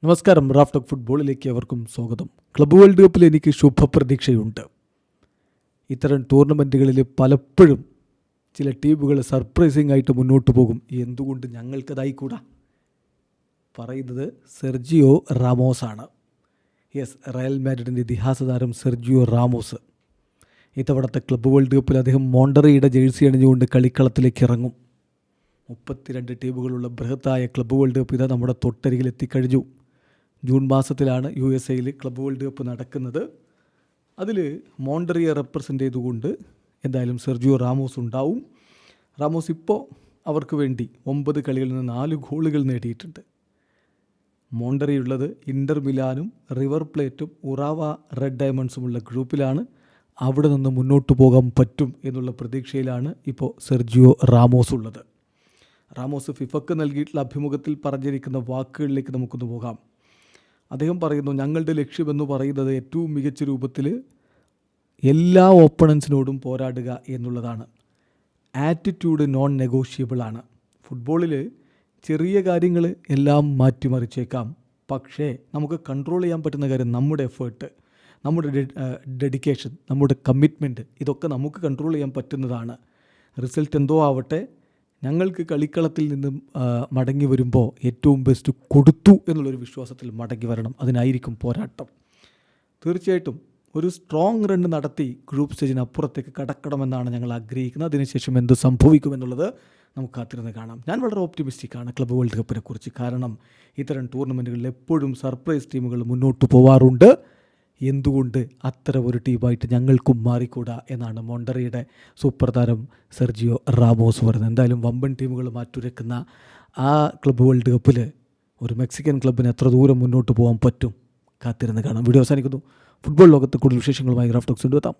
നമസ്കാരം. Raf talk ഫുട്ബോളിലേക്ക് അവർക്കും സ്വാഗതം. ക്ലബ്ബ് വേൾഡ് കപ്പിൽ എനിക്ക് ശുഭപ്രതീക്ഷയുണ്ട്. ഇത്തരം ടൂർണമെൻറ്റുകളിൽ പലപ്പോഴും ചില ടീമുകൾ സർപ്രൈസിംഗ് ആയിട്ട് മുന്നോട്ട് പോകും. എന്തുകൊണ്ട് ഞങ്ങൾക്കതായിക്കൂടാ? പറയുന്നത് സെർജിയോ റാമോസാണ്. യെസ്, റയൽ മാഡ്രിഡിൻ്റെ ഇതിഹാസ താരം സെർജിയോ റാമോസ് ഇത്തവണത്തെ ക്ലബ്ബ് വേൾഡ് കപ്പിൽ അദ്ദേഹം മോണ്ടറിയുടെ ജേഴ്സി അണിഞ്ഞുകൊണ്ട് കളിക്കളത്തിലേക്ക് ഇറങ്ങും. 32 ടീമുകളുള്ള ബൃഹത്തായ ക്ലബ്ബ് വേൾഡ് കപ്പ് ഇതാ നമ്മുടെ തൊട്ടരികിൽ എത്തിക്കഴിഞ്ഞു. ജൂൺ മാസത്തിലാണ് USA ക്ലബ്ബ് വേൾഡ് കപ്പ് നടക്കുന്നത്. അതിൽ മോണ്ടറിയെ റെപ്രസെൻ്റ് ചെയ്തുകൊണ്ട് എന്തായാലും സെർജിയോ റാമോസ് ഉണ്ടാവും. റാമോസ് ഇപ്പോൾ അവർക്ക് വേണ്ടി 9 കളികളിൽ നിന്ന് 4 ഗോളുകൾ നേടിയിട്ടുണ്ട്. മോണ്ടറിയുള്ളത് ഇൻ്റർ മിലാനും റിവർ പ്ലേറ്റും ഉറാവ റെഡ് ഡയമണ്ട്സുമുള്ള ഗ്രൂപ്പിലാണ്. അവിടെ നിന്ന് മുന്നോട്ട് പോകാൻ പറ്റും എന്നുള്ള പ്രതീക്ഷയിലാണ് ഇപ്പോൾ സെർജിയോ റാമോസ് ഉള്ളത്. റാമോസ് ഫിഫക്ക് നൽകിയിട്ടുള്ള അഭിമുഖത്തിൽ പറഞ്ഞിരിക്കുന്ന വാക്കുകളിലേക്ക് നമുക്കൊന്ന് പോകാം. അദ്ദേഹം പറയുന്നു, ഞങ്ങളുടെ ലക്ഷ്യമെന്ന് പറയുന്നത് ഏറ്റവും മികച്ച രൂപത്തിൽ എല്ലാ ഓപ്പണൻസിനോടും പോരാടുക എന്നുള്ളതാണ്. ആറ്റിറ്റ്യൂഡ് നോൺ നെഗോഷ്യബിളാണ്. ഫുട്ബോളിൽ ചെറിയ കാര്യങ്ങൾ എല്ലാം മാറ്റിമറിച്ചേക്കാം, പക്ഷേ നമുക്ക് കൺട്രോൾ ചെയ്യാൻ പറ്റുന്ന കാര്യം നമ്മുടെ എഫേർട്ട്, നമ്മുടെ ഡെഡിക്കേഷൻ, നമ്മുടെ കമ്മിറ്റ്മെൻറ്റ്, ഇതൊക്കെ നമുക്ക് കൺട്രോൾ ചെയ്യാൻ പറ്റുന്നതാണ്. റിസൾട്ട് എന്തോ ആവട്ടെ, ഞങ്ങൾക്ക് കളിക്കളത്തിൽ നിന്നും മടങ്ങി വരുമ്പോൾ ഏറ്റവും ബെസ്റ്റ് കൊടുത്തു എന്നുള്ളൊരു വിശ്വാസത്തിൽ മടങ്ങി വരണം. അതിനായിരിക്കും പോരാട്ടം. തീർച്ചയായിട്ടും ഒരു സ്ട്രോങ് റൺ നടത്തി ഗ്രൂപ്പ് സ്റ്റേജിന് അപ്പുറത്തേക്ക് കടക്കണമെന്നാണ് ഞങ്ങൾ ആഗ്രഹിക്കുന്നത്. അതിനുശേഷം എന്ത് സംഭവിക്കുമെന്നുള്ളത് നമുക്ക് കാത്തിരുന്ന് കാണാം. ഞാൻ വളരെ ഓപ്റ്റിമിസ്റ്റിക്കാണ് ക്ലബ്ബ് വേൾഡ് കപ്പിനെ കുറിച്ച്. കാരണം ഇത്തരം ടൂർണമെൻറ്റുകളിൽ എപ്പോഴും സർപ്രൈസ് ടീമുകൾ മുന്നോട്ട് പോവാറുണ്ട്. എന്തുകൊണ്ട് അത്തരം ഒരു ടീമായിട്ട് ഞങ്ങൾക്കും മാറിക്കൂടാ എന്നാണ് മോണ്ടറിയുടെ സൂപ്പർ താരം സെർജിയോ റാമോസ് പറയുന്നത്. എന്തായാലും വമ്പൻ ടീമുകൾ മാറ്റുരക്കുന്ന ആ ക്ലബ്ബ് വേൾഡ് കപ്പിൽ ഒരു മെക്സിക്കൻ ക്ലബ്ബിന് എത്ര ദൂരം മുന്നോട്ട് പോകാൻ പറ്റും, കാത്തിരുന്ന് കാണാം. വീഡിയോ അവസാനിക്കുന്നു. ഫുട്ബോൾ ലോകത്ത് കൂടുതൽ വിശേഷങ്ങളുമായി റാഫ് ടോക്സ് കൊണ്ടുവെത്താം.